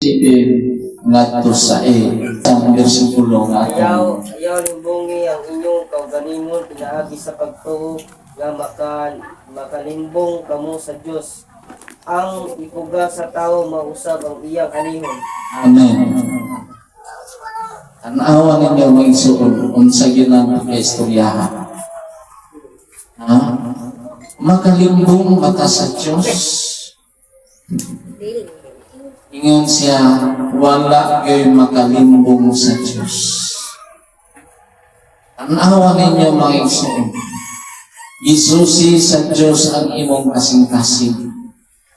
Sipin ngadto sa ang bersikulo nga Ayaw limbongi ang inyong kaugalingon pinaagi sa pagtuo nga makalimbong kamo sa Dios. Ang ipuga sa tao mausab ang iyang alihon. Amen. Tanawa ninyo mga igsoon unsa ginang kaistoryahan. Ha? Makalimbong mata sa Diyos. Ingon siya, wala kayo makalimbong sa Diyos. Tanawa ninyo mga igsoon. Gisusi sa Diyos ang imong kasing-kasing.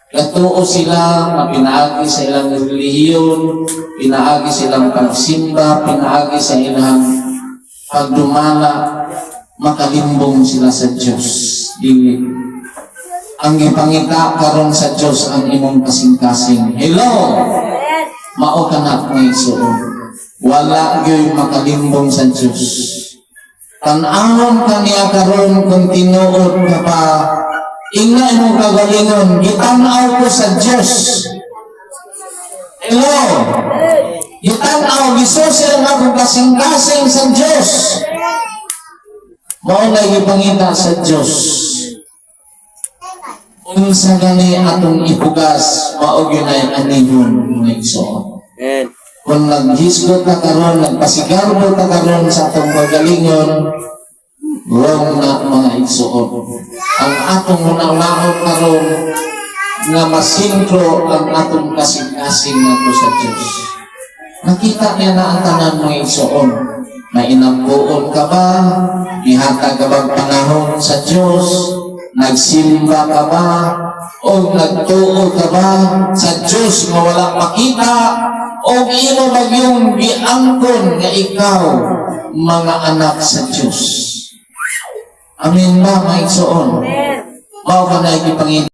Katuo sila, pinaagi sa ilang relihiyon, pinaagi sa ilang pagsimba, pinaagi sa ilang pagdumala, makalimbong sila sa Diyos. Dili. Ang ipangita karon sa Diyos ang imong kasing-kasing. Hello! Mao ka na mga igsoon. Wala gyud makalimbong sa Diyos. Tan-awon ka niya karon kung tinuod ka pa. Ingna imong kagalingon, gitanaw ko sa Diyos. Hello! Gitanaw, gisusil nga kung kasing-kasing sa Diyos. Mao na ipangita sa Diyos. Unsa gani atong ipugas, mao gyud ay anihon mga igsoon. Kung naghisgot ka karon, nagpasigarbo ka karon sa atong kagalingon, wrong na mga igsoon. Ang atong unang-unahon karon nga masintro ang atong kasing-kasing nato sa Diyos. Nakita niya na ang tanan mga igsoon. Mainampuon ka ba? Ihatag ka bang panahon sa Diyos? Nagsimba ka ba? O nagtuo ka ba sa Diyos na walang makita? O ino magyong giangkon nga ikaw mga anak sa Diyos? Amen ba, mga igsoon? Mao ka na ikipangin.